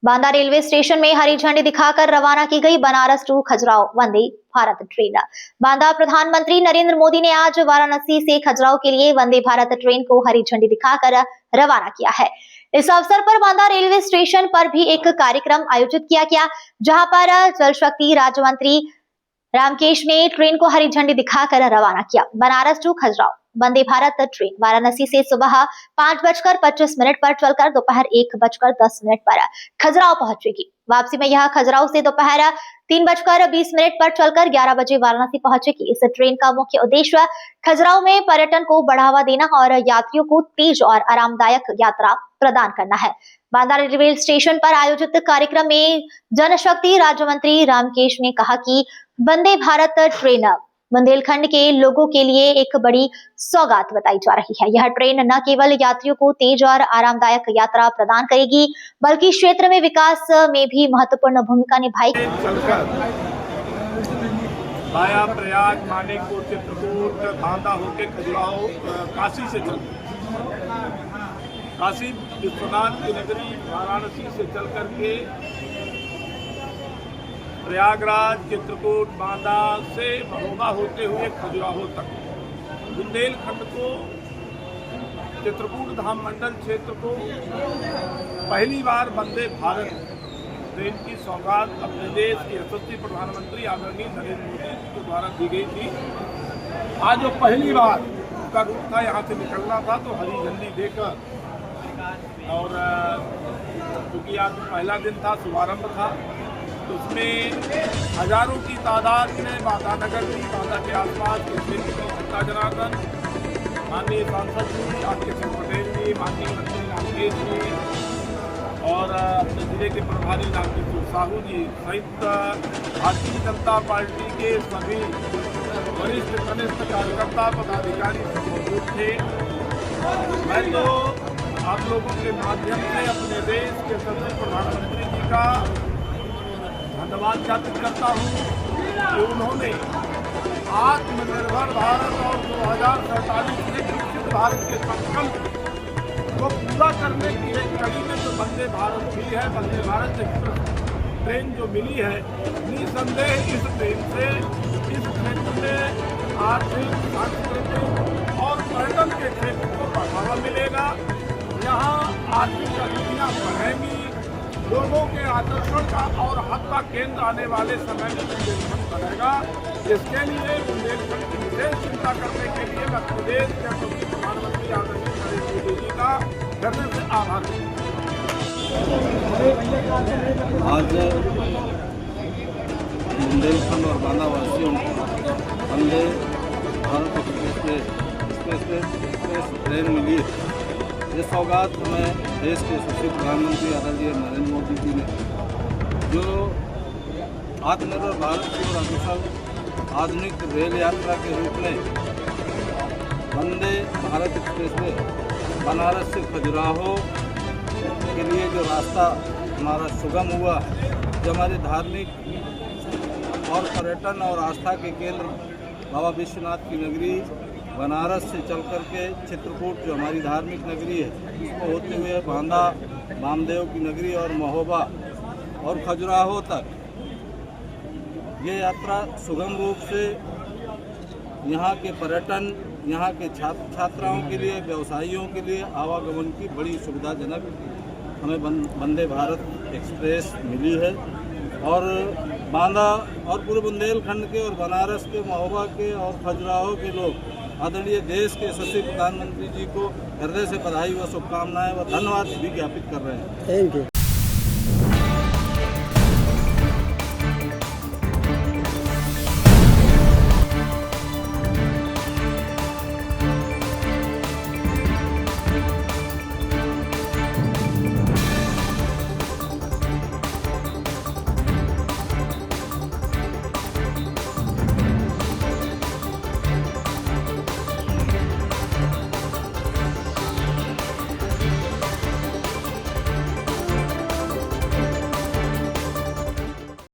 Banda railway station में हरी झंडी दिखाकर रवाना की गई बनारस टू खजुराहो वंदे भारत ट्रेन। बांदा प्रधानमंत्री नरेंद्र मोदी ने आज वाराणसी से खजुराहो के लिए वंदे भारत ट्रेन को हरी झंडी दिखाकर रवाना किया है। इस अवसर पर बांदा रेलवे स्टेशन पर भी एक कार्यक्रम आयोजित किया गया, जहां पर जल शक्ति राज्य मंत्री रामकेश ने ट्रेन को हरी झंडी दिखाकर रवाना किया। बनारस टू खजुराहो वंदे भारत ट्रेन वाराणसी से सुबह 5:25 पर चलकर दोपहर 1:10 पर खजुराहो पहुंचेगी। वापसी में यह खजुराहो से दोपहर 3:20 पर चलकर 11 बजे वाराणसी पहुंचेगी। इस ट्रेन का मुख्य उद्देश्य खजुराहो में पर्यटन को बढ़ावा देना और यात्रियों को तेज और आरामदायक यात्रा प्रदान करना है। बांदा रेलवे स्टेशन पर आयोजित कार्यक्रम में जनशक्ति राज्य मंत्री रामकेश ने कहा कि वंदे भारत ट्रेन बुंदेलखंड के लोगों के लिए एक बड़ी सौगात बताई जा रही है। यह ट्रेन न केवल यात्रियों को तेज और आरामदायक यात्रा प्रदान करेगी, बल्कि क्षेत्र में विकास में भी महत्वपूर्ण भूमिका निभाएगी। वाया प्रयाग, मानिकपुर, चित्रकूट, बांदा होके खजुराहो, काशी से चल काशी विश्वनाथ की नगरी वाराणसी से चल करके प्रयागराज, चित्रकूट, बांदा से महोबा होते हुए खजुराहो तक बुंदेलखंड को, चित्रकूट धाम मंडल क्षेत्र को पहली बार वंदे भारत ट्रेन की सौगात अपने देश के यशस्वी प्रधानमंत्री आदरणीय नरेंद्र मोदी के द्वारा दी गई थी। आज जो पहली बार उसका रूप था, यहाँ से निकलना था, तो हरी झंडी देकर, और क्योंकि आज पहला दिन था, शुभारंभ था, तो उसमें हजारों की तादाद में बांदा नगर की, बांदा के आसपास के क्षेत्र में जनता जनार्दन, माननीय सांसद जी आपके सिंह पटेल जी, माननीय मंत्री रामकेश जी और अपने जिले के प्रभारी रामकिशोर साहू जी सहित भारतीय जनता पार्टी के सभी वरिष्ठ कनिष्ठ कार्यकर्ता पदाधिकारी मौजूद थे। मैं तो आप लोगों के माध्यम से अपने देश के सभी प्रधानमंत्री जी का धन्यवाद ज्ञापित करता हूँ कि उन्होंने आत्मनिर्भर भारत और 2047 से विकसित भारत के संकल्प को पूरा करने की एक कड़ी में जो वंदे भारत भी है, वंदे भारत एक्सप्रेस ट्रेन जो मिली है, निसंदेह इस ट्रेन से इस क्षेत्र में आर्थिक, सांस्कृतिक और पर्यटन के क्षेत्र को बढ़ावा मिलेगा। यहाँ आर्थिक गतिविधियाँ बढ़ेंगी, लोगों के आकर्षण का और हद का केंद्र आने वाले समय में बुंदेलखंड बनेगा। इसके लिए बुंदेलखंड की विशेष चिंता करने के लिए मैं प्रदेश के यशस्वी प्रधानमंत्री आदरणीय नरेंद्र मोदी जी का हृदय से आभार करता हूँ। आज बुंदेलखंड और बांदा वासियों को वंदे भारत एक्सप्रेस ट्रेन मिली है। ये सौगात हमें देश के यशस्वी प्रधानमंत्री आदरणीय नरेंद्र मोदी जी ने जो आत्मनिर्भर भारत की ओर अग्रसर आधुनिक रेल यात्रा के रूप में वंदे भारत एक्सप्रेस में बनारस से खजुराहो के लिए जो रास्ता हमारा सुगम हुआ है, जो हमारी धार्मिक और पर्यटन और आस्था के केंद्र बाबा विश्वनाथ की नगरी बनारस से चल कर के चित्रकूट जो हमारी धार्मिक नगरी है, उसको होते हुए बांदा वामदेव की नगरी और महोबा और खजुराहो तक ये यात्रा सुगम रूप से यहाँ के पर्यटन, यहाँ के छात्र छात्राओं के लिए, व्यवसायियों के लिए आवागमन की बड़ी सुविधाजनक हमें वंदे भारत एक्सप्रेस मिली है। और बांदा और पूरे बुंदेलखंड के और बनारस के, महोबा के और खजुराहो के लोग आदरणीय देश के यशस्वी प्रधानमंत्री जी को हृदय से बधाई व शुभकामनाएं व धन्यवाद भी ज्ञापित कर रहे हैं। Thank you.